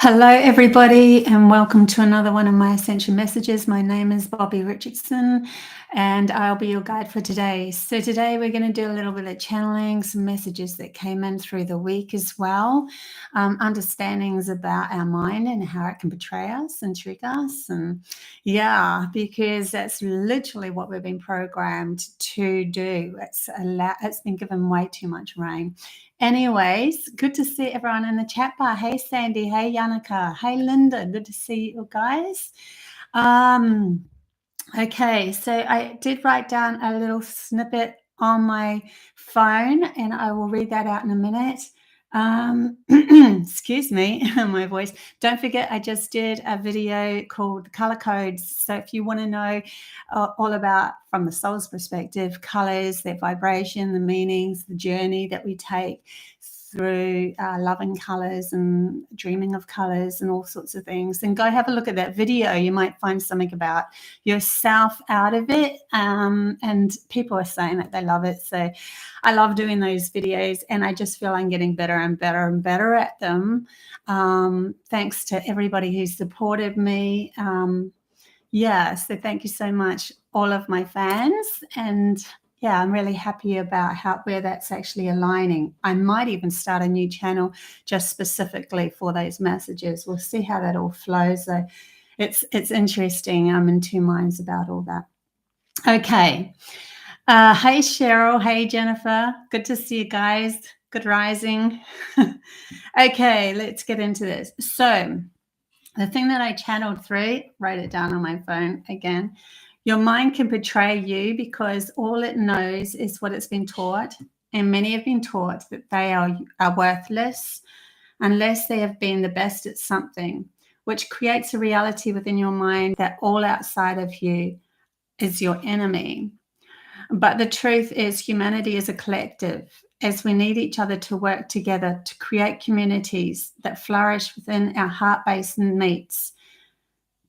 Hello, everybody, and welcome to another one of my Ascension messages. My name is Bobbie Richardson, and I'll be your guide for today. So today we're going to do a little bit of channeling, some messages that came in through the week as well, understandings about our mind and how it can betray us and trick us. And yeah, because that's literally what we've been programmed to do. It's been given way too much reign. Anyways, good to see everyone in the chat bar. Hey, Sandy. Hey, Yannicka. Hey, Linda. Good to see you guys. Okay, so I did write down a little snippet on my phone, and I will read that out in a minute. Excuse me, my voice. Don't forget, I just did a video called Color Codes. So if you want to know all about, from the soul's perspective, colors, their vibration, the meanings, the journey that we take through loving colors and dreaming of colors and all sorts of things, then go have a look at that video. You might find something about yourself out of it, and people are saying that they love it. So I love doing those videos, and I just feel I'm getting better and better and better at them, thanks to everybody who supported me. Yeah, so thank you so much, all of my fans. And yeah, I'm really happy about where that's actually aligning. I might even start a new channel just specifically for those messages. We'll see how that all flows. So it's interesting. I'm in two minds about all that. Okay. Hey, Cheryl. Hey, Jennifer. Good to see you guys. Good rising. Okay, let's get into this. So the thing that I channeled through, wrote it down on my phone again. Your mind can betray you because all it knows is what it's been taught, and many have been taught that they are worthless unless they have been the best at something, which creates a reality within your mind that all outside of you is your enemy. But the truth is, humanity is a collective, as we need each other to work together to create communities that flourish within our heart base and meets.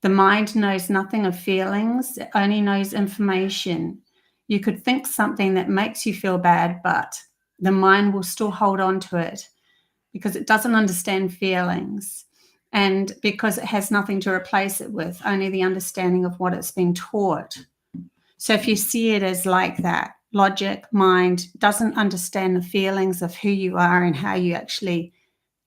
The mind knows nothing of feelings, it only knows information. You could think something that makes you feel bad, but the mind will still hold on to it because it doesn't understand feelings, and because it has nothing to replace it with, only the understanding of what it's been taught. So if you see it as like that, logic, mind doesn't understand the feelings of who you are and how you actually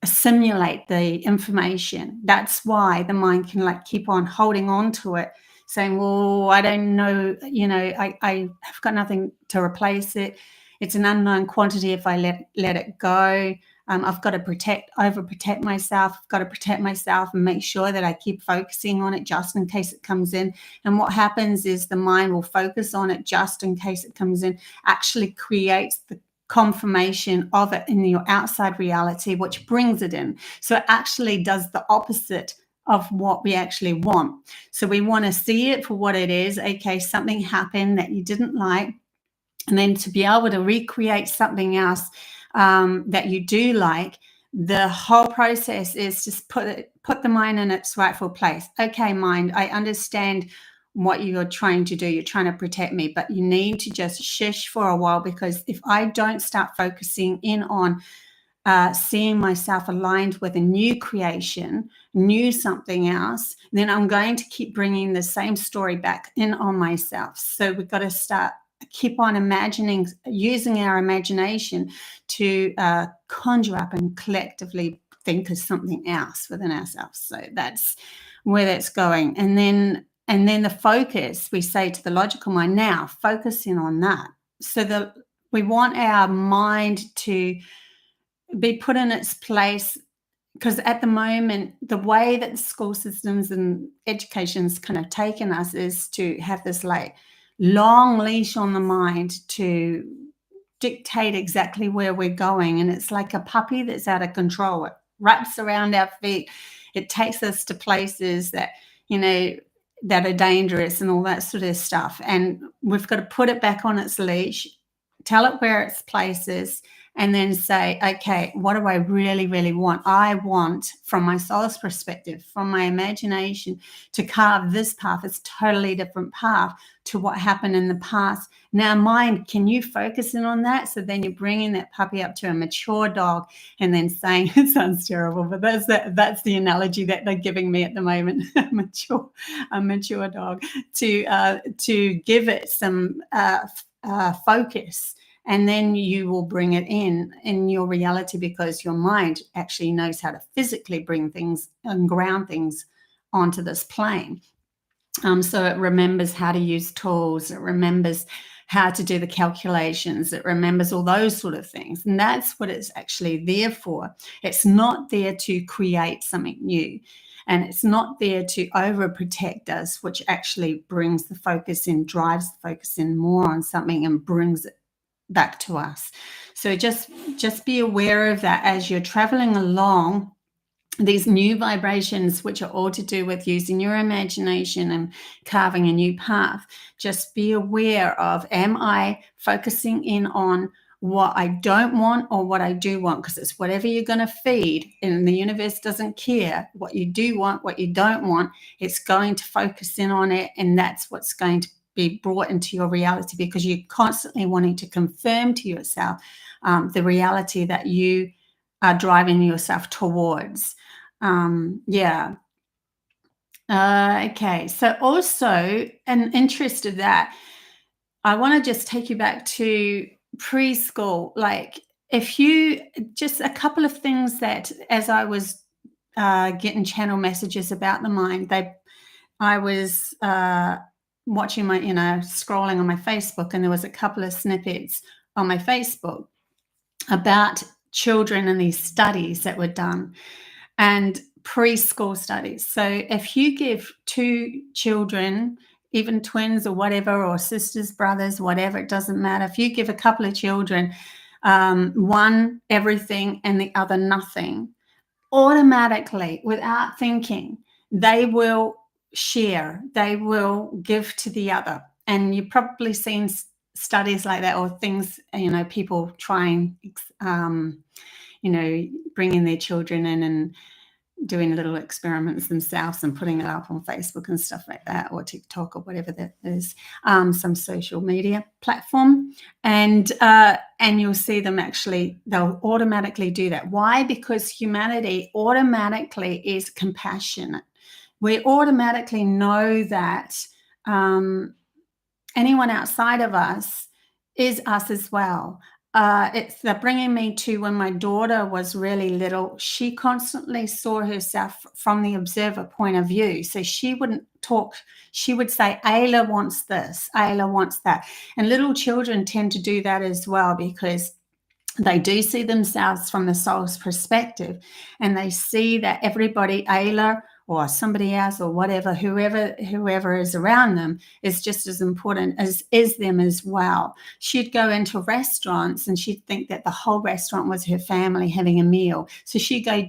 assimilate the information. That's why the mind can keep on holding on to it, saying, well, I don't know, I have got nothing to replace it. It's an unknown quantity if I let it go. I've got to overprotect myself. I've got to protect myself and make sure that I keep focusing on it just in case it comes in. And what happens is the mind will focus on it just in case it comes in, actually creates the confirmation of it in your outside reality, which brings it in. So it actually does the opposite of what we actually want. So we want to see it for what it is. Okay, something happened that you didn't like, and then to be able to recreate something else that you do like. The whole process is just put the mind in its rightful place. Okay, mind, I understand what you're trying to do. You're trying to protect me, but you need to just shush for a while, because if I don't start focusing in on seeing myself aligned with a new creation, new something else, then I'm going to keep bringing the same story back in on myself. So we've got to keep on imagining, using our imagination to conjure up and collectively think of something else within ourselves. So that's where that's going. And then the focus, we say to the logical mind, now focus in on that. So we want our mind to be put in its place, because at the moment, the way that the school systems and education's kind of taken us is to have this long leash on the mind to dictate exactly where we're going. And it's like a puppy that's out of control. It wraps around our feet. It takes us to places that, that are dangerous and all that sort of stuff. And we've got to put it back on its leash, tell it where its place is, and then say, okay, what do I really, really want? I want, from my soul's perspective, from my imagination, to carve this path. It's a totally different path to what happened in the past. Now, mind, can you focus in on that? So then you're bringing that puppy up to a mature dog and then saying, it sounds terrible, but that's the analogy that they're giving me at the moment, a mature dog, to give it some focus. And then you will bring it in your reality, because your mind actually knows how to physically bring things and ground things onto this plane. So it remembers how to use tools. It remembers how to do the calculations. It remembers all those sort of things. And that's what it's actually there for. It's not there to create something new. And it's not there to overprotect us, which actually brings the focus in, drives the focus in more on something and brings it back to us. So just be aware of that as you're traveling along these new vibrations, which are all to do with using your imagination and carving a new path. Just be aware of, am I focusing in on what I don't want or what I do want? Because it's whatever you're going to feed, and the universe doesn't care what you do want, what you don't want. It's going to focus in on it, and that's what's going to be brought into your reality, because you're constantly wanting to confirm to yourself the reality that you are driving yourself towards. Okay, so also an interest of that, I want to just take you back to preschool. Like, if you just a couple of things that, as I was getting channel messages about the mind, I was watching my, scrolling on my Facebook, and there was a couple of snippets on my Facebook about children and these studies that were done, and preschool studies. So if you give two children, even twins or whatever, or sisters, brothers, whatever, it doesn't matter. If you give a couple of children, one everything and the other nothing, automatically, without thinking, they will share, they will give to the other. And you've probably seen studies like that, or things, people trying, bringing their children in and doing little experiments themselves and putting it up on Facebook and stuff like that, or TikTok, or whatever that is, some social media platform. And you'll see them they'll automatically do that. Why? Because humanity automatically is compassionate. We automatically know that anyone outside of us is us as well. They're bringing me to when my daughter was really little. She constantly saw herself from the observer point of view. So she wouldn't talk. She would say, Ayla wants this, Ayla wants that. And little children tend to do that as well, because they do see themselves from the soul's perspective, and they see that everybody, Ayla or somebody else or whatever, whoever is around them, is just as important as is them as well. She'd go into restaurants and she'd think that the whole restaurant was her family having a meal. So she'd go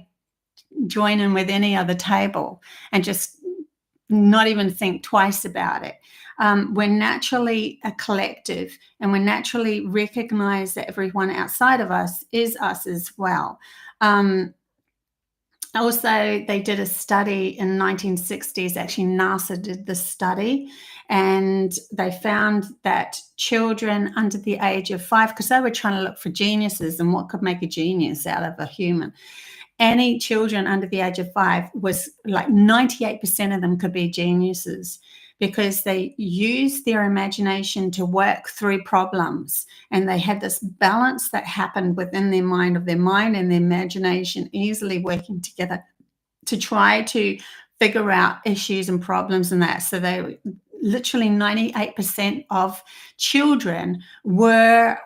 join in with any other table and just not even think twice about it. We're naturally a collective, and we naturally recognize that everyone outside of us is us as well. Also, they did a study in 1960s. Actually, NASA did this study, and they found that children under the age of 5, because they were trying to look for geniuses and what could make a genius out of a human. Any children under the age of 5 was like 98% of them could be geniuses, because they used their imagination to work through problems, and they had this balance that happened within their mind, of their mind and their imagination easily working together to try to figure out issues and problems and that. So they literally 98% of children were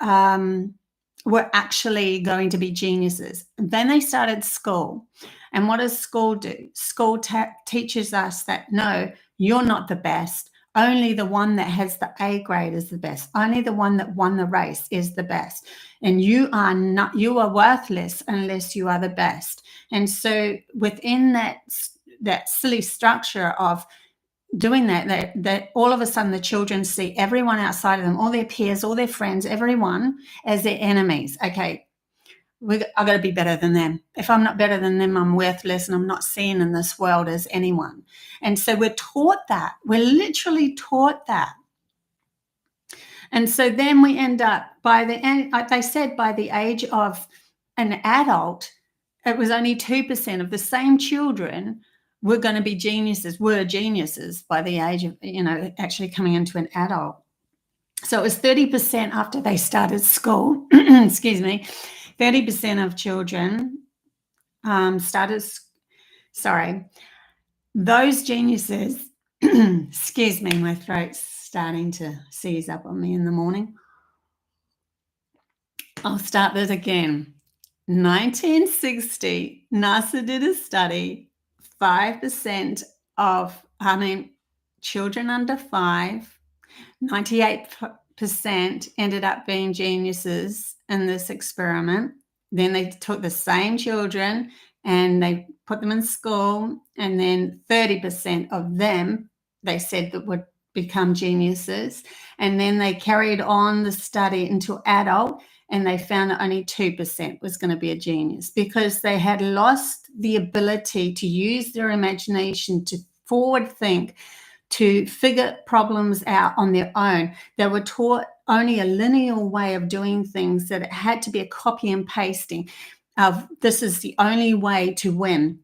actually going to be geniuses. And then they started school. And what does school do? School teaches us that, no, you're not the best. Only the one that has the A grade is the best. Only the one that won the race is the best. And you are worthless unless you are the best. And so within that silly structure of doing that all of a sudden the children see everyone outside of them, all their peers, all their friends, everyone, as their enemies. Okay, I've got to be better than them. If I'm not better than them, I'm worthless and I'm not seen in this world as anyone. And so we're taught that. We're literally taught that. And so then we end up by the end, like they said, by the age of an adult, it was only 2% of the same children were going to be geniuses by the age of, actually coming into an adult. So it was 30% after they started school, excuse me, 30% of children those geniuses, excuse me, my throat's starting to seize up on me in the morning. I'll start that again. 1960, NASA did a study, 5% of, children under 5, 98% ended up being geniuses in this experiment. Then they took the same children and they put them in school, and then 30% of them, they said, that would become geniuses. And then they carried on the study into adult, and they found that only 2% was going to be a genius, because they had lost the ability to use their imagination, to forward think, to figure problems out on their own. They were taught only a linear way of doing things, that it had to be a copy and pasting of this is the only way to win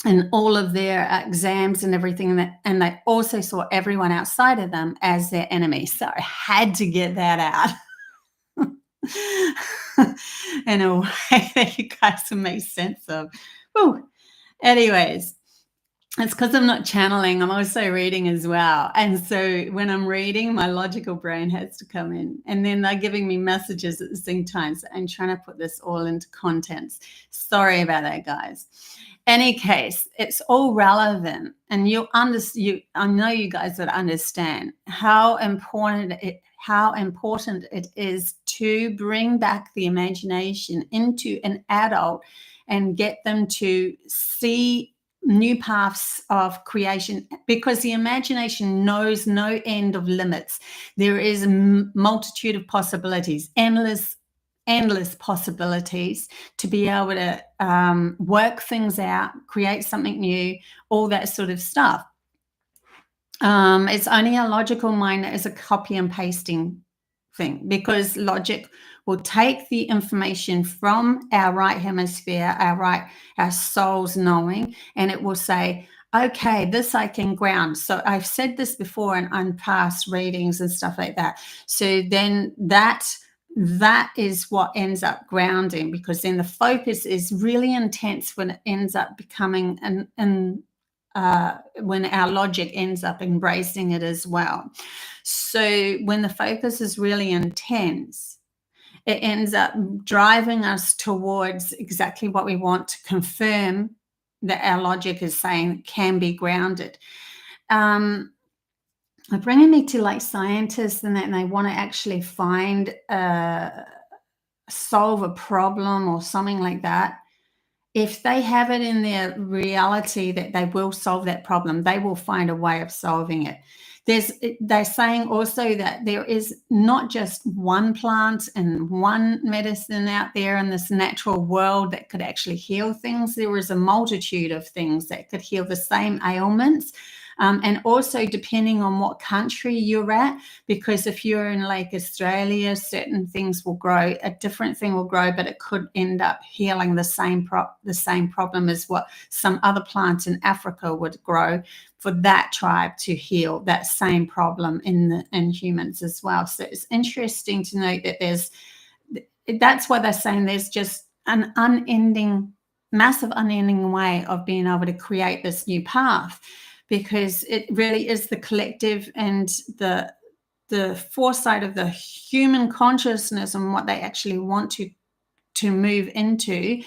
in all of their exams and everything. And they also saw everyone outside of them as their enemy. So I had to get that out in a way that you guys will make sense of. Woo. Anyways, it's because I'm not channeling. I'm also reading as well. And so when I'm reading, my logical brain has to come in. And then they're giving me messages at the same time. So I'm trying to put this all into contents. Sorry about that, guys. Any case, it's all relevant. And I know you guys would understand how important it is to bring back the imagination into an adult and get them to see new paths of creation, because the imagination knows no end of limits. There is a multitude of possibilities, endless possibilities to be able to work things out, create something new, all that sort of stuff. It's only a logical mind that is a copy and pasting thing, because logic will take the information from our right hemisphere, our soul's knowing, and it will say, okay, this I can ground. So I've said this before in past readings and stuff like that. So then that is what ends up grounding, because then the focus is really intense when it ends up becoming when our logic ends up embracing it as well. So when the focus is really intense, it ends up driving us towards exactly what we want to confirm that our logic is saying can be grounded. Bringing me to like scientists and that, and they want to actually solve a problem or something like that. If they have it in their reality that they will solve that problem, they will find a way of solving it. They're saying also that there is not just one plant and one medicine out there in this natural world that could actually heal things. There is a multitude of things that could heal the same ailments. And also depending on what country you're at, because if you're in like Australia, certain things will grow, a different thing will grow, but it could end up healing the same problem as what some other plants in Africa would grow for that tribe to heal that same problem in humans as well. So it's interesting to note that that's why they're saying there's just an massive unending way of being able to create this new path, because it really is the collective and the foresight of the human consciousness and what they actually want to move into,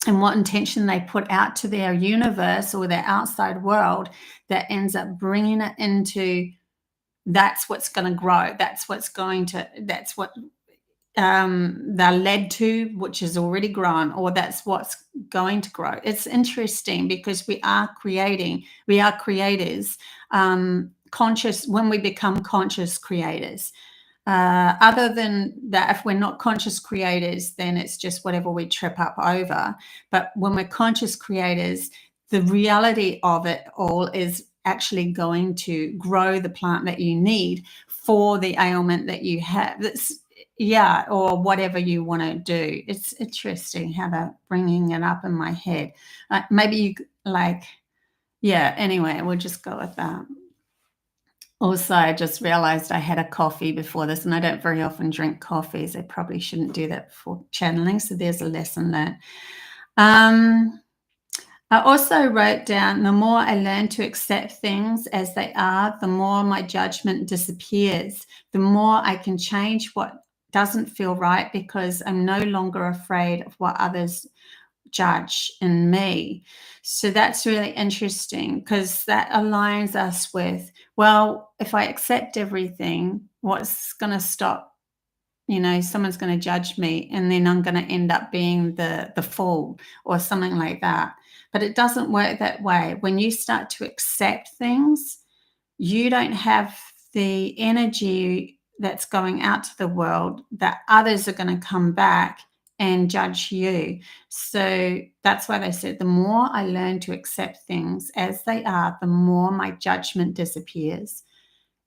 and what intention they put out to their universe or their outside world, that ends up bringing it into, that's what's going to grow. That's what they're led to, which is already grown, or that's what's going to grow. It's interesting because we are creators, conscious when we become conscious creators. Other than that, if we're not conscious creators, then it's just whatever we trip up over. But when we're conscious creators, the reality of it all is actually going to grow the plant that you need for the ailment that you have. That's, yeah, or whatever you want to do. It's interesting how they're bringing it up in my head. Maybe you like, yeah, anyway, we'll just go with that. Also, I just realized I had a coffee before this, and I don't very often drink coffees. I probably shouldn't do that before channeling. So there's a lesson there. I also wrote down, the more I learn to accept things as they are, the more my judgment disappears. The more I can change what doesn't feel right because I'm no longer afraid of what others judge in me. So that's really interesting because that aligns us with, well, if I accept everything, what's going to stop? You know, someone's going to judge me and then I'm going to end up being the fool or something like that. But it doesn't work that way. When you start to accept things, you don't have the energy that's going out to the world that others are going to come back and judge you. So that's why they said, the more I learn to accept things as they are, the more my judgment disappears.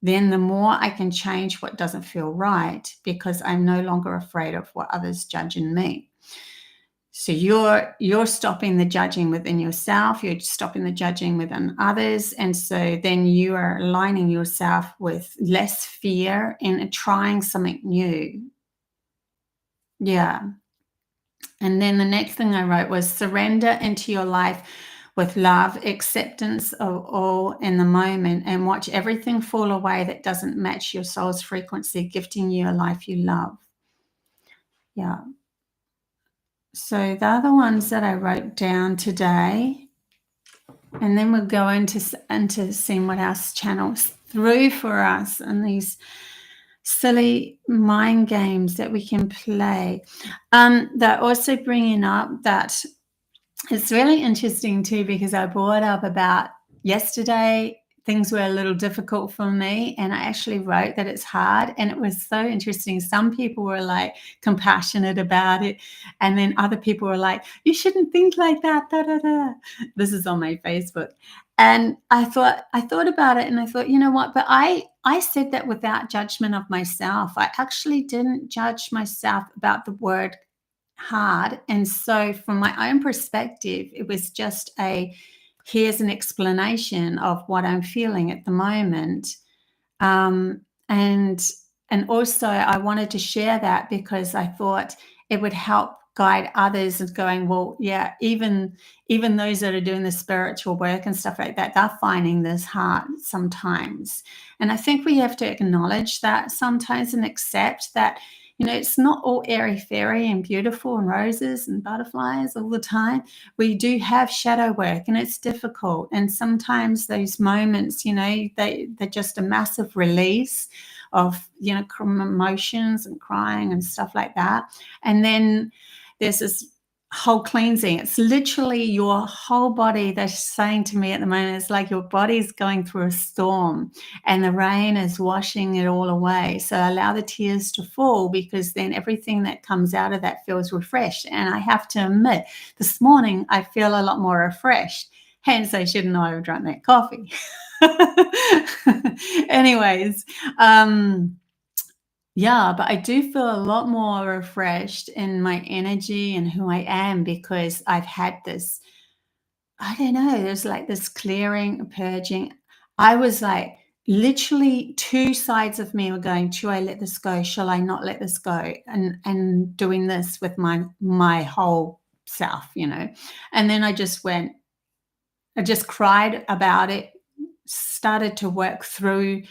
Then the more I can change what doesn't feel right because I'm no longer afraid of what others judge in me. So you're stopping the judging within yourself, you're stopping the judging within others. And so then you are aligning yourself with less fear and trying something new. Yeah. And then the next thing I wrote was surrender into your life with love, acceptance of all in the moment, and watch everything fall away that doesn't match your soul's frequency, gifting you a life you love. Yeah. So they're the ones that I wrote down today. And then we'll go into seeing what else channels through for us and these silly mind games that we can play. They're also bringing up that it's really interesting too, because I brought up about yesterday, things were a little difficult for me, and I actually wrote that it's hard, and it was so interesting. Some people were like compassionate about it, and then other people were like, you shouldn't think like that, da, da, da. This is on my Facebook. And I thought about it, and I thought, you know what, but I said that without judgment of myself. I actually didn't judge myself about the word hard. And so from my own perspective, it was just here's an explanation of what I'm feeling at the moment. And also I wanted to share that because I thought it would help guide others and going, well, yeah, even those that are doing the spiritual work and stuff like that, they're finding this hard sometimes. And I think we have to acknowledge that sometimes and accept that, you know, it's not all airy-fairy and beautiful and roses and butterflies all the time. We do have shadow work and it's difficult. And sometimes those moments, you know, they're just a massive release of, you know, emotions and crying and stuff like that. And then there's this whole cleansing. It's literally your whole body. They're saying to me at the moment, it's like your body's going through a storm and the rain is washing it all away. So allow the tears to fall, because then everything that comes out of that feels refreshed. And I have to admit, this morning I feel a lot more refreshed. Hence, I shouldn't have drunk that coffee. Anyways, yeah, but I do feel a lot more refreshed in my energy and who I am, because I've had this, I don't know, there's like this clearing, purging. I was like, literally two sides of me were going, should I let this go? Shall I not let this go? And doing this with my whole self, you know. And then I just cried about it, started to work through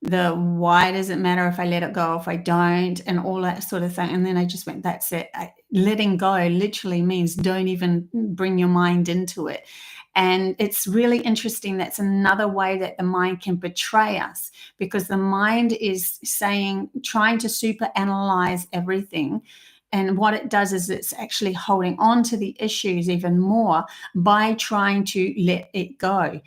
the why does it matter if I let it go, if I don't, and all that sort of thing. And then I just went, that's it. Letting go literally means don't even bring your mind into it. And it's really interesting. That's another way that the mind can betray us, because the mind is trying to super analyze everything. And what it does is it's actually holding on to the issues even more by trying to let it go.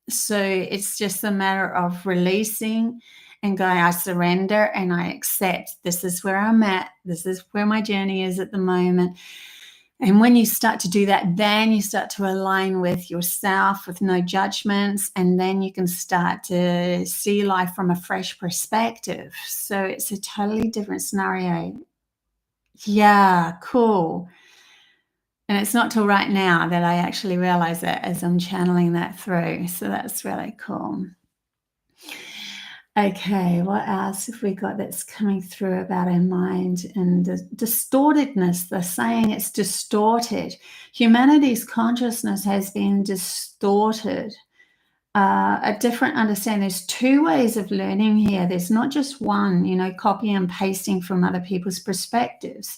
So it's just a matter of releasing and go, I surrender and I accept this is where I'm at. This is where my journey is at the moment. And when you start to do that, then you start to align with yourself with no judgments, and then you can start to see life from a fresh perspective. So it's a totally different scenario. Yeah, cool. And it's not till right now that I actually realize it as I'm channeling that through. So that's really cool. Okay, what else have we got that's coming through about our mind and the distortedness? They're saying it's distorted. Humanity's consciousness has been distorted. A different understanding. There's two ways of learning here. There's not just one, copy and pasting from other people's perspectives.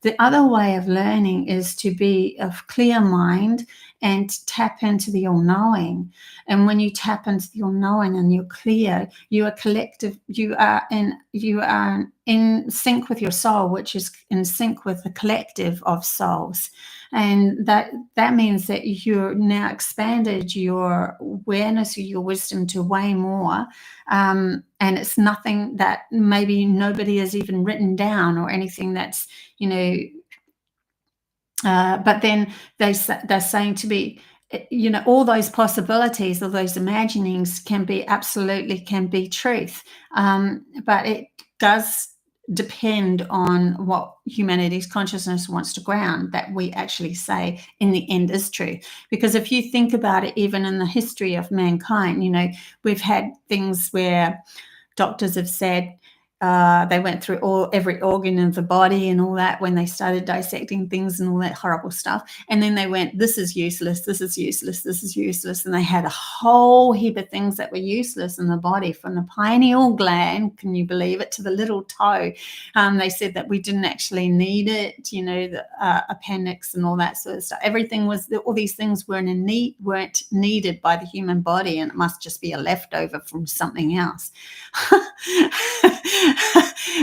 The other way of learning is to be of clear mind and tap into the all-knowing. And when you tap into the all-knowing and you're clear, you are collective, you are in sync with your soul, which is in sync with the collective of souls. And that means that you're now expanded your awareness, your wisdom to way more. And it's nothing that maybe nobody has even written down or anything that's, but then they're saying to be, all those possibilities or those imaginings can be truth. But it does depend on what humanity's consciousness wants to ground, that we actually say in the end is true. Because if you think about it, even in the history of mankind, we've had things where doctors have said, they went through every organ of the body and all that when they started dissecting things and all that horrible stuff. And then they went, this is useless, this is useless, this is useless. And they had a whole heap of things that were useless in the body, from the pineal gland, can you believe it, to the little toe. They said that we didn't actually need it, the appendix and all that sort of stuff. All these things weren't needed by the human body, and it must just be a leftover from something else.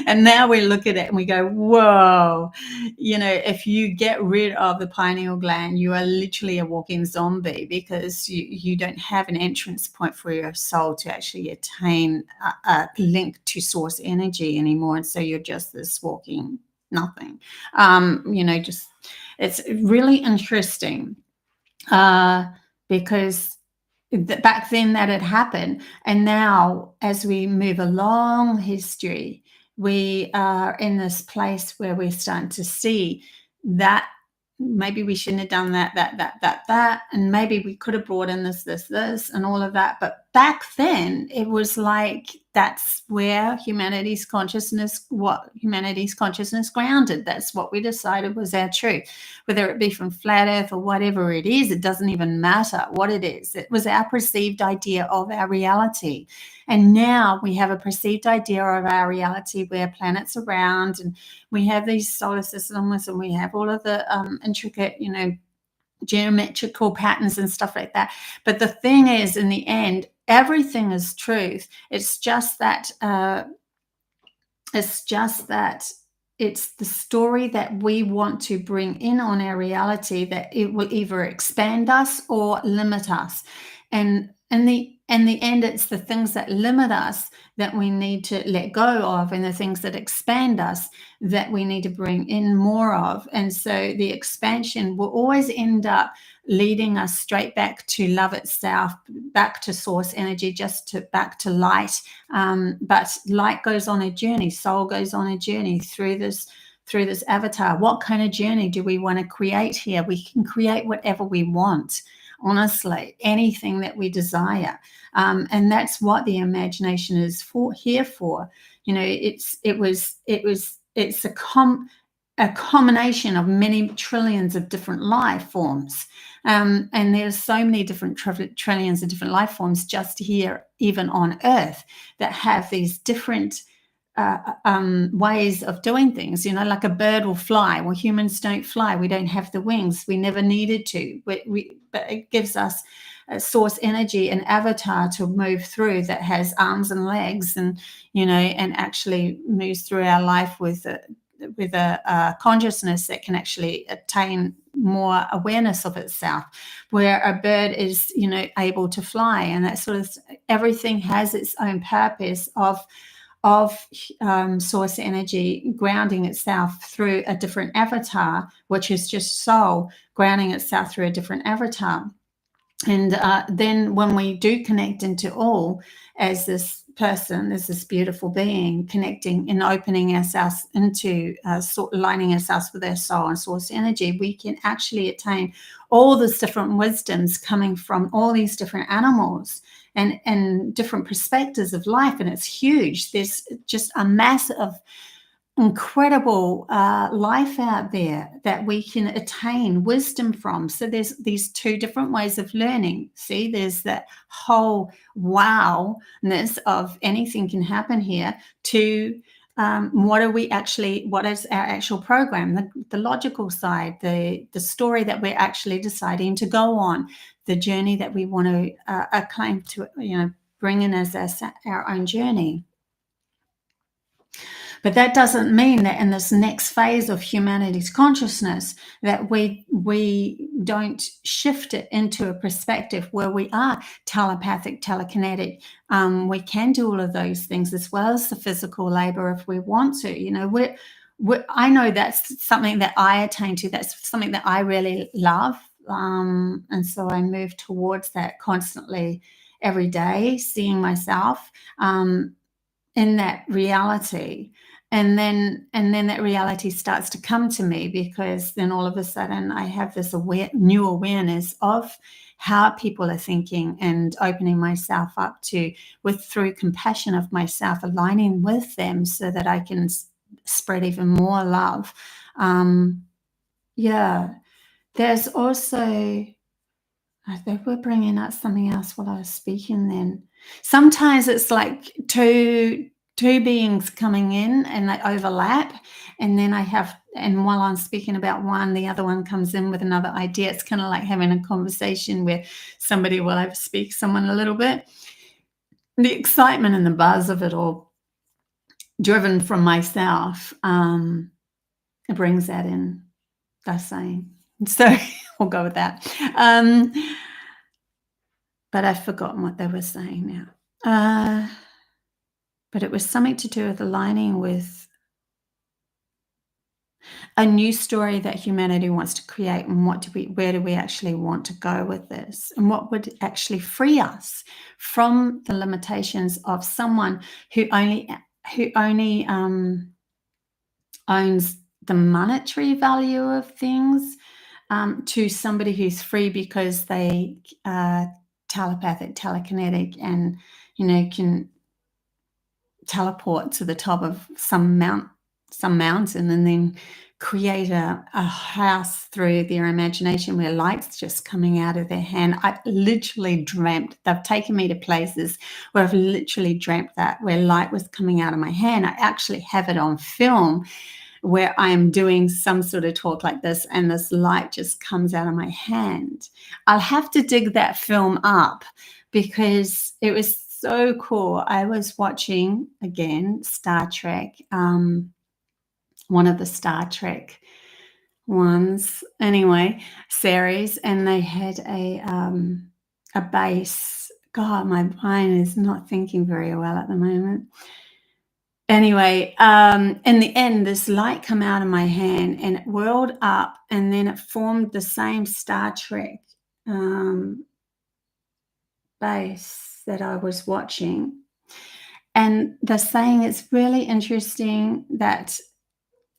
And now we look at it and we go, whoa, if you get rid of the pineal gland, you are literally a walking zombie, because you don't have an entrance point for your soul to actually attain a link to source energy anymore. And so you're just this walking nothing. It's really interesting because back then that had happened. And now, as we move along history, we are in this place where we're starting to see that maybe we shouldn't have done that, and maybe we could have brought in this, and all of that. But back then, it was like that's where humanity's consciousness grounded. That's what we decided was our truth, whether it be from flat earth or whatever it is. It doesn't even matter what it is. It was our perceived idea of our reality. And now we have a perceived idea of our reality where planets are round, and we have these solar systems, and we have all of the intricate, geometrical patterns and stuff like that. But the thing is, in the end, everything is truth. It's just that it's the story that we want to bring in on our reality, that it will either expand us or limit us. And in the end, it's the things that limit us that we need to let go of, and the things that expand us that we need to bring in more of. And so the expansion will always end up leading us straight back to love itself, back to source energy, back to light. But light goes on a journey, soul goes on a journey through this avatar. What kind of journey do we want to create here? We can create whatever we want. Honestly, anything that we desire, and that's what the imagination is here for. It's a combination of many trillions of different life forms, and there's so many different trillions of different life forms just here, even on Earth, that have these different ways of doing things. Like a bird will fly. Well, humans don't fly. We don't have the wings. We never needed to. But it gives us a source energy, an avatar to move through that has arms and legs, and and actually moves through our life with a consciousness that can actually attain more awareness of itself, where a bird is, you know, able to fly, and that sort of, everything has its own purpose of source energy grounding itself through a different avatar, which is just soul grounding itself through a different avatar. And then when we do connect into all as this person, as this beautiful being, connecting and opening ourselves into aligning ourselves with our soul and source energy, we can actually attain all these different wisdoms coming from all these different animals and different perspectives of life. And it's huge. There's just a mass of incredible life out there that we can attain wisdom from. So there's these two different ways of learning. See, there's that whole wowness of anything can happen here to what is our actual program, the logical side, the story that we're actually deciding to go on, the journey that we want to acclaim to, you know, bring in as our own journey. But that doesn't mean that in this next phase of humanity's consciousness that we don't shift it into a perspective where we are telepathic, telekinetic. We can do all of those things as well as the physical labor if we want to. You know, I know that's something that I attain to. That's something that I really love. And so I move towards that constantly every day, seeing myself in that reality. And then that reality starts to come to me, because then all of a sudden I have this new awareness of how people are thinking, and opening myself up through compassion of myself, aligning with them so that I can spread even more love. There's also, I think we're bringing up something else while I was speaking then. Sometimes it's like two beings coming in and they overlap, and then and while I'm speaking about one, the other one comes in with another idea. It's kind of like having a conversation where somebody will overspeak someone a little bit. The excitement and the buzz of it all, driven from myself, it brings that in, that's saying. So we'll go with that. But I've forgotten what they were saying now. But it was something to do with aligning with a new story that humanity wants to create, and where do we actually want to go with this, and what would actually free us from the limitations of someone who only owns the monetary value of things, to somebody who's free because they are telepathic, telekinetic, and, you know, can teleport to the top of some mountain and then create a house through their imagination where light's just coming out of their hand. I literally dreamt, they've taken me to places where I've literally dreamt that, where light was coming out of my hand. I actually have it on film where I'm doing some sort of talk like this and this light just comes out of my hand. I'll have to dig that film up because it was so cool. I was watching, again, Star Trek, one of the Star Trek ones, anyway, series, and they had a base. God, my brain is not thinking very well at the moment. Anyway, in the end, this light came out of my hand and it whirled up, and then it formed the same Star Trek base that I was watching. And they're saying it's really interesting that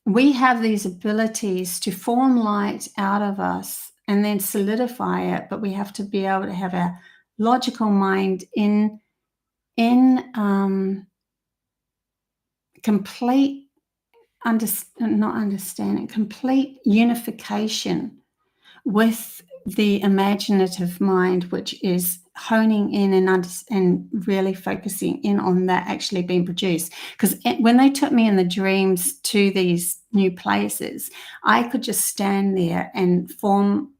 we have these abilities to form light out of us and then solidify it, but we have to be able to have a logical mind in complete complete unification with the imaginative mind, which is honing in and really focusing in on that actually being produced. Because when they took me in the dreams to these new places, I could just stand there and form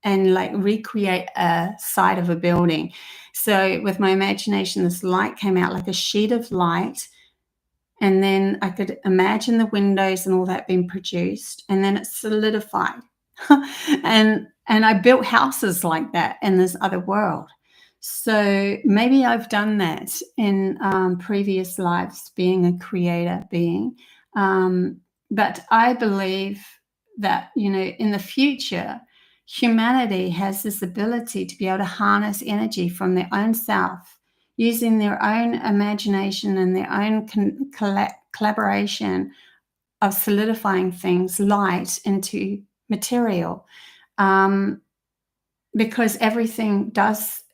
and like recreate a side of a building. So with my imagination, this light came out like a sheet of light, And then I could imagine the windows and all that being produced, and then it solidified. and I built houses like that in this other world. So maybe I've done that in previous lives, being a creator being. But I believe that, in the future, humanity has this ability to be able to harness energy from their own self, using their own imagination and their own collaboration of solidifying things, light into material. Because everything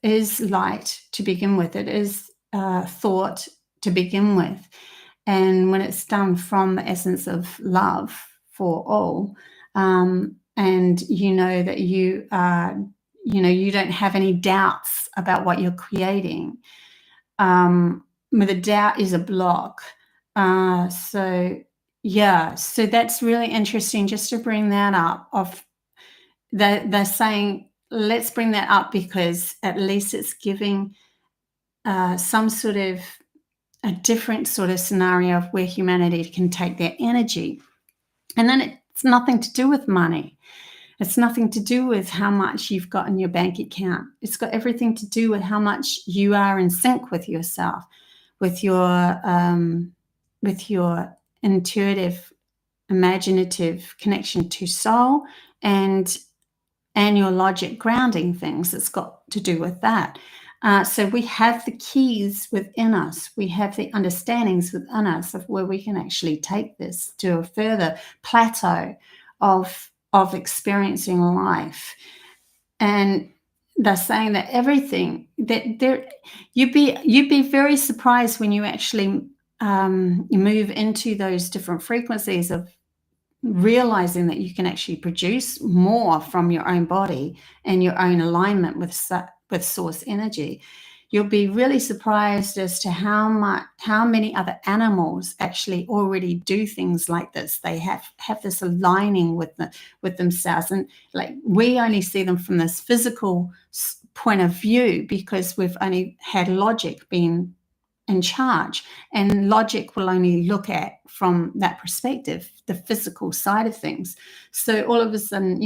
is light to begin with. It is thought to begin with. And when it's done from the essence of love for all, and you know that you don't have any doubts about what you're creating, where the doubt is a block. So that's really interesting, just to bring that up. They're saying, let's bring that up, because at least it's giving some sort of a different sort of scenario of where humanity can take their energy. And then it's nothing to do with money. It's nothing to do with how much you've got in your bank account. It's got everything to do with how much you are in sync with yourself, with your intuitive, imaginative connection to soul, and your logic grounding things. It's got to do with that. So we have the keys within us. We have the understandings within us of where we can actually take this to a further plateau of experiencing life. And they're saying that everything that there, you'd be very surprised when you actually move into those different frequencies of realizing that you can actually produce more from your own body and your own alignment with source energy. You'll be really surprised as to how many other animals actually already do things like this. They have this aligning with themselves, and like, we only see them from this physical point of view because we've only had logic being in charge, and logic will only look at from that perspective, the physical side of things. So all of a sudden,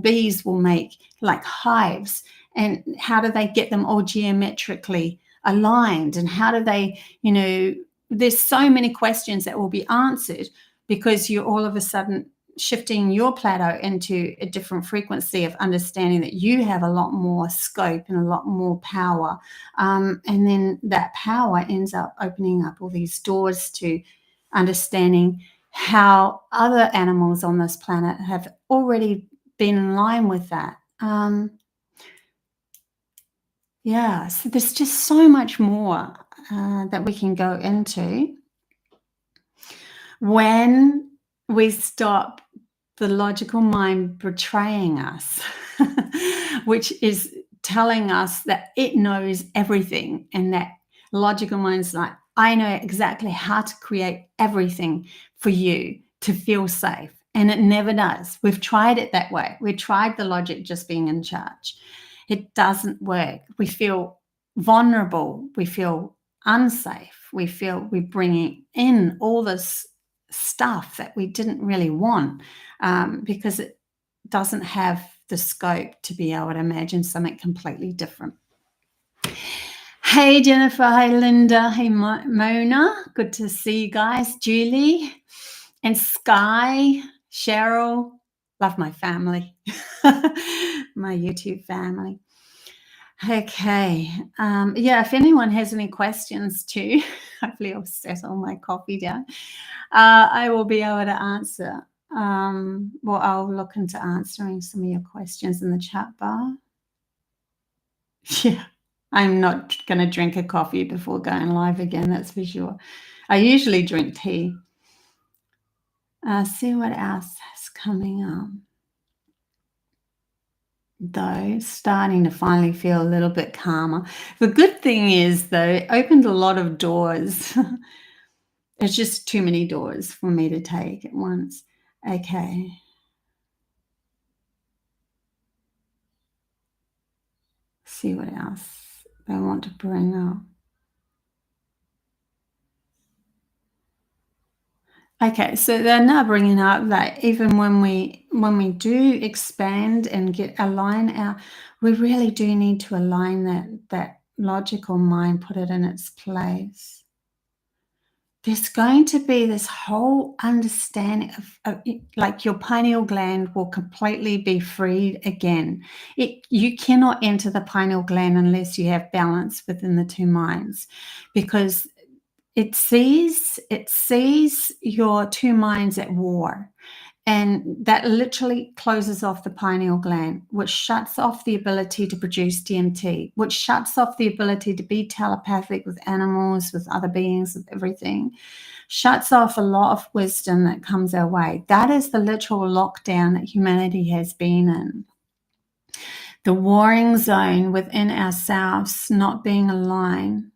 bees will make like hives, and how do they get them all geometrically aligned, and how do they, there's so many questions that will be answered because you're all of a sudden shifting your plateau into a different frequency of understanding that you have a lot more scope and a lot more power. And then that power ends up opening up all these doors to understanding how other animals on this planet have already been in line with that. So there's just so much more that we can go into when we stop the logical mind betraying us, which is telling us that it knows everything, and that logical mind's like, I know exactly how to create everything for you to feel safe. And it never does. We've tried it that way. We tried the logic just being in charge. It doesn't work. We feel vulnerable. We feel unsafe. We feel we're bringing in all this stuff that we didn't really want, because it doesn't have the scope to be able to imagine something completely different. Hey, Jennifer. Hey, Linda. Hey, Mona. Good to see you guys. Julie and Sky, Cheryl. Love my family, my YouTube family. Okay. If anyone has any questions too, hopefully I'll settle my coffee down. I will be able to answer. I'll look into answering some of your questions in the chat bar. Yeah, I'm not going to drink a coffee before going live again, that's for sure. I usually drink tea. See what else is coming up. Though starting to finally feel a little bit calmer. The good thing is, though, it opened a lot of doors. It's just too many doors for me to take at once. Okay. See what else. I want to bring up. Okay, so they're now bringing up that even when we do expand and align we really do need to align that logical mind, put it in its place. There's going to be this whole understanding of like your pineal gland will completely be freed again. You cannot enter the pineal gland unless you have balance within the two minds, because it sees your two minds at war, and that literally closes off the pineal gland, which shuts off the ability to produce DMT, which shuts off the ability to be telepathic with animals, with other beings, with everything. Shuts off a lot of wisdom that comes our way. That is the literal lockdown that humanity has been in. The warring zone within ourselves, not being aligned,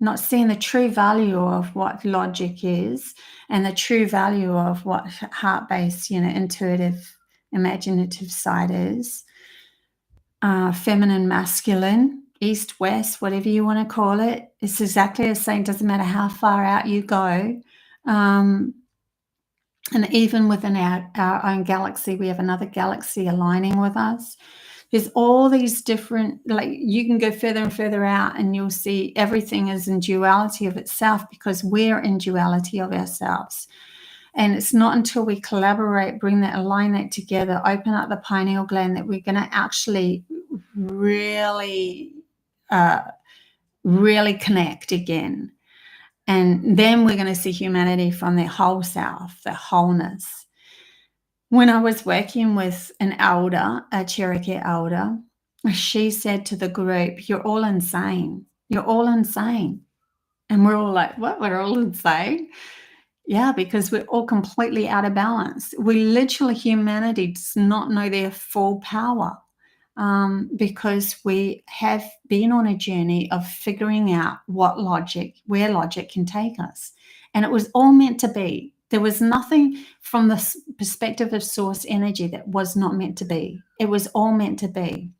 not seeing the true value of what logic is and the true value of what heart-based, intuitive, imaginative side is. Feminine, masculine, east, west, whatever you want to call it. It's exactly the same. Doesn't matter how far out you go. And even within our own galaxy, we have another galaxy aligning with us. There's all these different, like you can go further and further out and you'll see everything is in duality of itself, because we're in duality of ourselves. And it's not until we collaborate, align that together, open up the pineal gland, that we're going to actually really, really connect again. And then we're going to see humanity from their whole self, their wholeness. When I was working with an elder, a Cherokee elder, she said to the group, "You're all insane. You're all insane." And we're all like, "What? We're all insane?" Yeah, because we're all completely out of balance. Humanity does not know their full power, because we have been on a journey of figuring out where logic can take us. And it was all meant to be. There was nothing from the perspective of source energy that was not meant to be. It was all meant to be.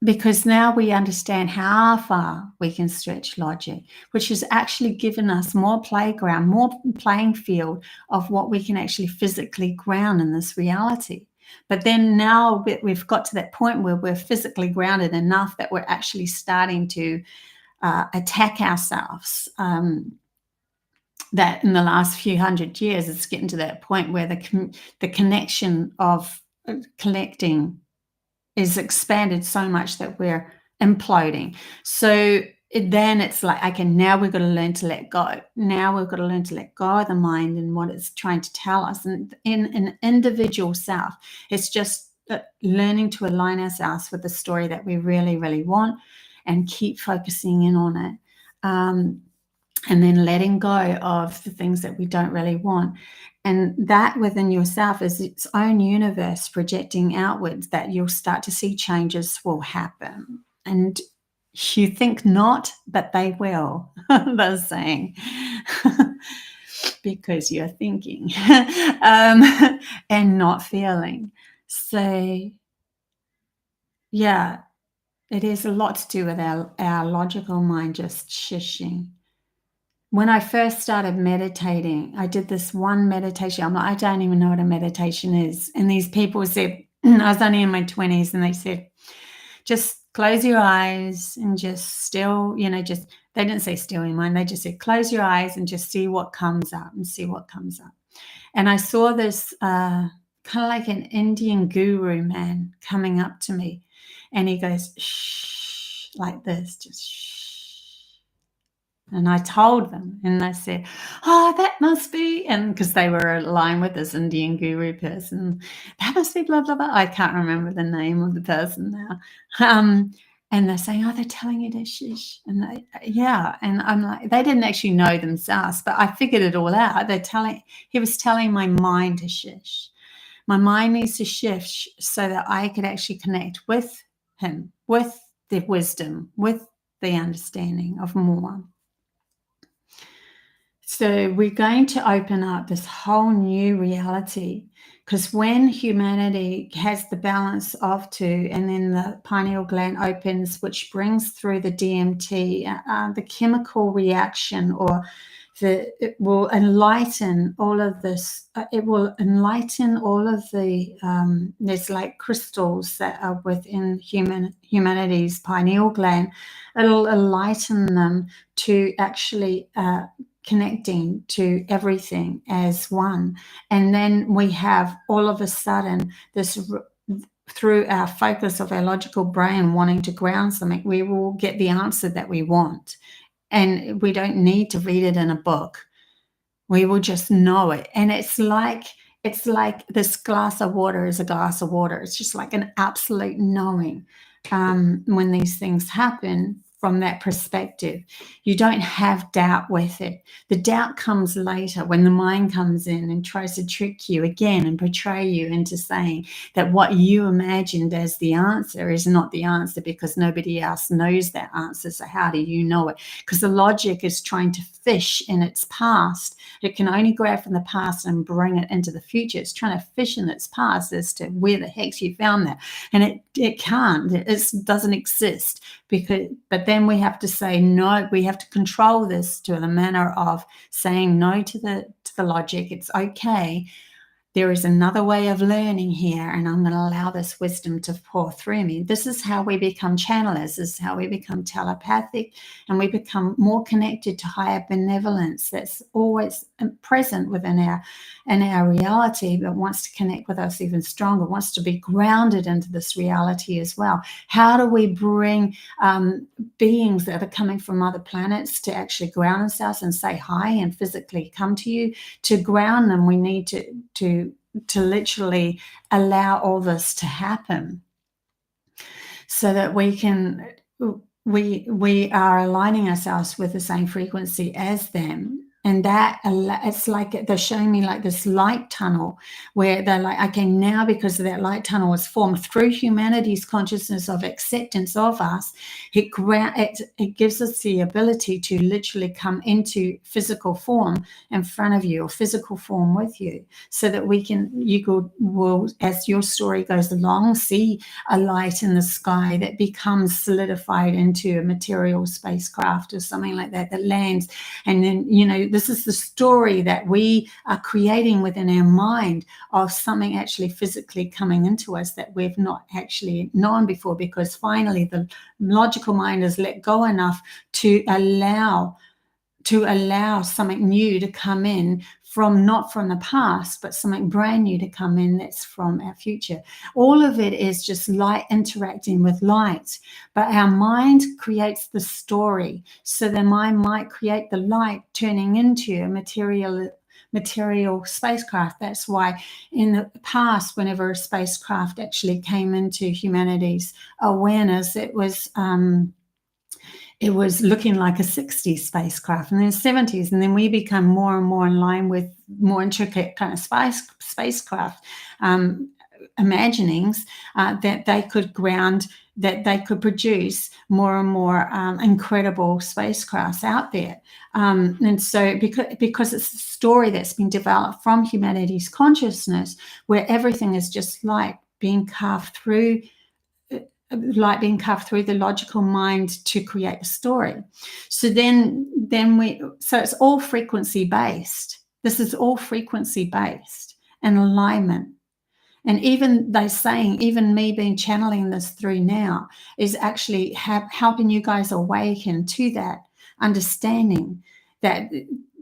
Because now we understand how far we can stretch logic, which has actually given us more playground, more playing field of what we can actually physically ground in this reality. But then now we've got to that point where we're physically grounded enough that we're actually starting to attack ourselves. That in the last few hundred years, it's getting to that point where the connection of collecting is expanded so much that we're imploding. So then it's like, okay, now we've got to learn to let go. Now we've got to learn to let go of the mind and what it's trying to tell us. And in an individual self, it's just learning to align ourselves with the story that we really, really want and keep focusing in on it. And then letting go of the things that we don't really want. And that within yourself is its own universe projecting outwards, that you'll start to see changes will happen. And you think not, but they will, they're saying, because you're thinking and not feeling. So, yeah, it has a lot to do with our logical mind just shishing. When I first started meditating, I did this one meditation. I'm like, I don't even know what a meditation is. And these people said, I was only in my 20s, and they said, just close your eyes and just still, they didn't say still your mind. They just said, close your eyes and just see what comes up and see what comes up. And I saw this kind of like an Indian guru man coming up to me, and he goes, shh, like this, just shh. And I told them, and they said, oh, that must be, and because they were aligned with this Indian guru person, that must be blah, blah, blah. I can't remember the name of the person now. And they're saying, oh, they're telling you to shush. And and I'm like, they didn't actually know themselves, but I figured it all out. He was telling my mind to shush. My mind needs to shift so that I could actually connect with him, with the wisdom, with the understanding of more. So we're going to open up this whole new reality, because when humanity has the balance of two, and then the pineal gland opens, which brings through the DMT, the chemical reaction, or it will enlighten all of this. It will enlighten all of the there's like crystals that are within humanity's pineal gland. It'll enlighten them to actually connecting to everything as one. And then we have all of a sudden this, through our focus of our logical brain wanting to ground something, we will get the answer that we want. And we don't need to read it in a book. We will just know it. And it's like this glass of water is a glass of water. It's just like an absolute knowing when these things happen. From that perspective, you don't have doubt with it. The doubt comes later when the mind comes in and tries to trick you again and portray you into saying that what you imagined as the answer is not the answer, because nobody else knows that answer. So how do you know it? Because the logic is trying to fish in its past. It can only grab from the past and bring it into the future. It's trying to fish in its past as to where the heck you found that, and it can't. It doesn't exist. But then we have to say no. We have to control this to the manner of saying no to the logic. It's okay. There is another way of learning here, and I'm going to allow this wisdom to pour through me. This is how we become channelers. This is how we become telepathic, and we become more connected to higher benevolence that's always present within our reality, but wants to connect with us even stronger, wants to be grounded into this reality as well. How do we bring beings that are coming from other planets to actually ground themselves and say hi and physically come to you? To ground them, we need to literally allow all this to happen, so that we are aligning ourselves with the same frequency as them. And that, it's like they're showing me like this light tunnel where they're like, okay, now because of that light tunnel was formed through humanity's consciousness of acceptance of us, it gives us the ability to literally come into physical form in front of you, or physical form with you, so that you will, as your story goes along, see a light in the sky that becomes solidified into a material spacecraft or something like that lands. And then, this is the story that we are creating within our mind of something actually physically coming into us that we've not actually known before, because finally the logical mind is let go enough to allow something new to come in, not from the past, but something brand new to come in that's from our future. All of it is just light interacting with light, but our mind creates the story. So the mind might create the light turning into a material spacecraft. That's why in the past, whenever a spacecraft actually came into humanity's awareness, it was looking like a 60s spacecraft, and then 70s, and then we become more and more in line with more intricate kind of spacecraft imaginings that they could ground, that they could produce more and more incredible spacecrafts out there. And so because it's a story that's been developed from humanity's consciousness, where everything is just light being carved through the logical mind to create a story. So so it's all frequency based. This is all frequency based and alignment. And even they're saying, even me being channeling this through now is actually helping you guys awaken to that understanding that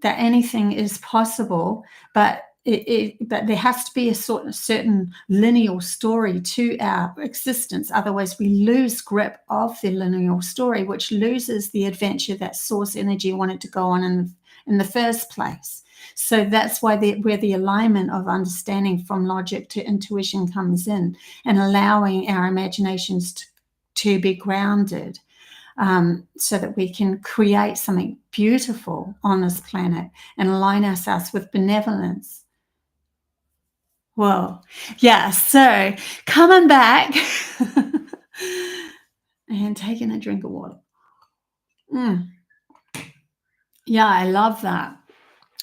anything is possible, but there has to be a certain lineal story to our existence. Otherwise, we lose grip of the lineal story, which loses the adventure that source energy wanted to go on in the first place. So that's why where the alignment of understanding from logic to intuition comes in, and allowing our imaginations to be grounded. So that we can create something beautiful on this planet and align ourselves with benevolence. Whoa. Yeah, so coming back and taking a drink of water. Yeah, I love that.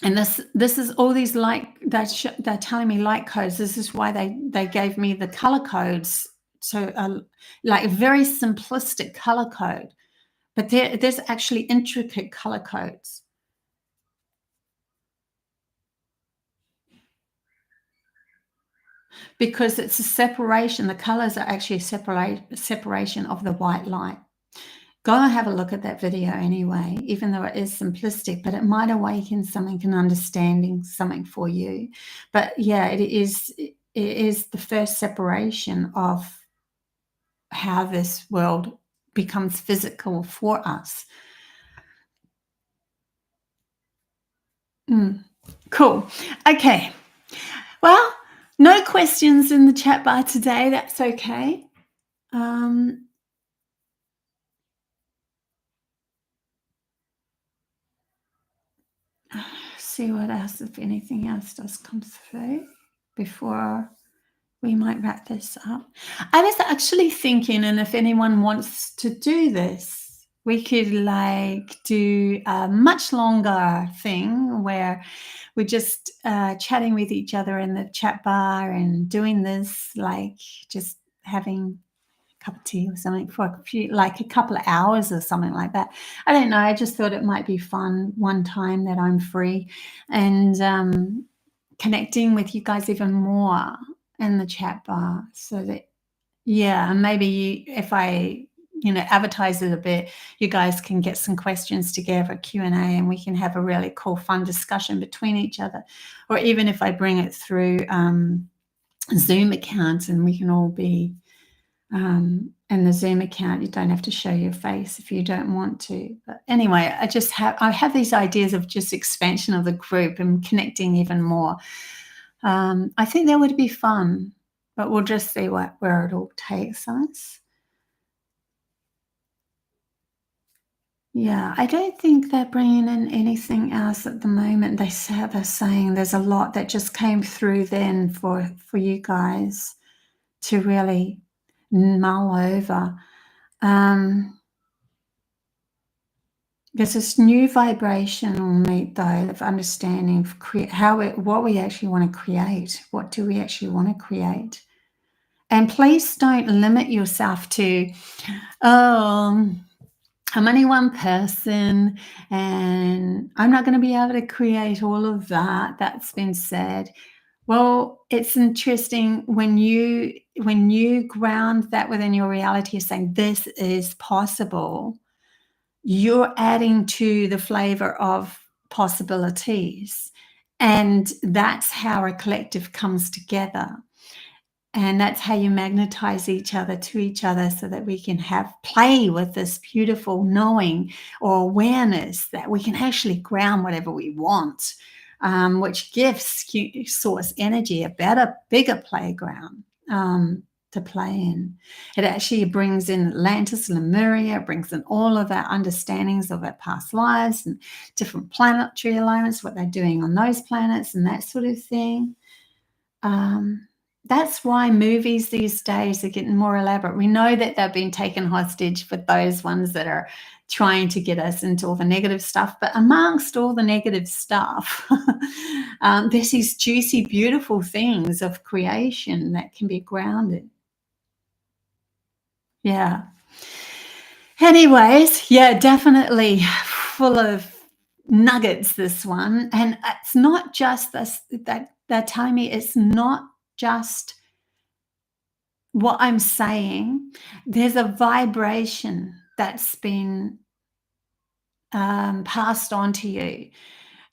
And this is all these they're telling me light codes. This is why they gave me the color codes. So like a very simplistic color code, but there's actually intricate color codes. because it's a separation. The colors are actually a separation of the white light. Go and have a look at that video anyway, even though it is simplistic, but it might awaken something, an understanding, something for you. But yeah, it is the first separation of how this world becomes physical for us. Cool. Okay. Well, no questions in the chat bar today. That's okay. See what else, if anything else does come through before we might wrap this up. I was actually thinking, and if anyone wants to do this, we could like do a much longer thing where we're just chatting with each other in the chat bar and doing this, like just having a cup of tea or something for a few, like a couple of hours or something like that. I don't know. I just thought it might be fun one time that I'm free and connecting with you guys even more in the chat bar, so that, yeah, and maybe if I advertise it a bit, you guys can get some questions together, Q&A, and we can have a really cool fun discussion between each other. Or even if I bring it through Zoom account, and we can all be in the Zoom account. You don't have to show your face if you don't want to. But anyway, I have these ideas of just expansion of the group and connecting even more. I think that would be fun, but we'll just see where it all takes us. Yeah, I don't think they're bringing in anything else at the moment. They're saying there's a lot that just came through then for you guys to really mull over. There's this new vibrational meet, though, of understanding what we actually want to create. What do we actually want to create? And please don't limit yourself to, I'm only one person and I'm not going to be able to create all of that. That's been said. Well, it's interesting when you ground that within your reality of saying this is possible, you're adding to the flavor of possibilities. And that's how a collective comes together. And that's how you magnetize each other to each other, so that we can play with this beautiful knowing or awareness that we can actually ground whatever we want, which gives source energy a better, bigger playground to play in. It actually brings in Atlantis, Lemuria, it brings in all of our understandings of our past lives and different planetary alignments, what they're doing on those planets and that sort of thing. That's why movies these days are getting more elaborate. We know that they've been taken hostage for those ones that are trying to get us into all the negative stuff. But amongst all the negative stuff, there's these juicy, beautiful things of creation that can be grounded. Yeah. Anyways, yeah, definitely full of nuggets, this one. And it's not just this, that they're telling me it's not just what I'm saying. There's a vibration that's been passed on to you,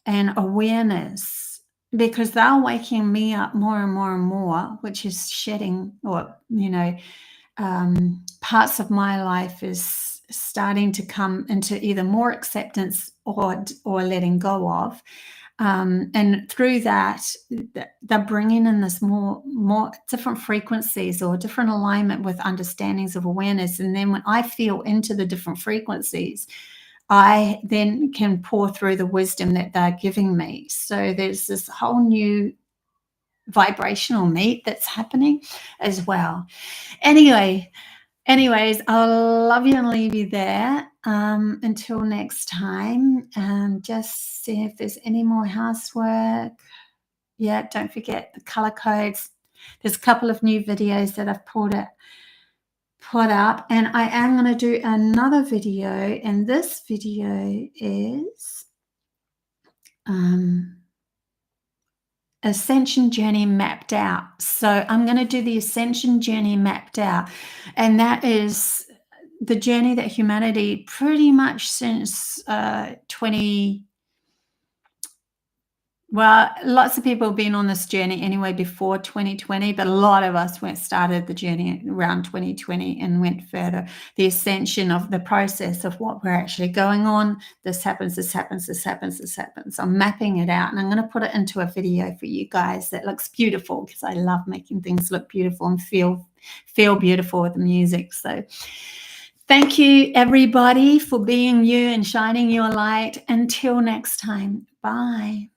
and awareness, because they're waking me up more and more and more, which is shedding, or parts of my life is starting to come into either more acceptance or letting go of. And through that, they're bringing in this more different frequencies or different alignment with understandings of awareness. And then when I feel into the different frequencies, I then can pour through the wisdom that they're giving me. So there's this whole new vibrational meet that's happening as well. Anyways, I'll love you and leave you there. Until next time, and just see if there's any more housework. Yeah, don't forget the color codes. There's a couple of new videos that I've put up, and I am going to do another video, and this video is ascension journey mapped out. So I'm going to do the ascension journey mapped out, and that is the journey that humanity pretty much since 20. Well, lots of people have been on this journey anyway before 2020, but a lot of us started the journey around 2020 and went further. The ascension of the process of what we're actually going on. This happens, this happens, this happens, this happens. I'm mapping it out, and I'm going to put it into a video for you guys that looks beautiful, because I love making things look beautiful and feel beautiful with the music. So thank you, everybody, for being you and shining your light. Until next time, bye.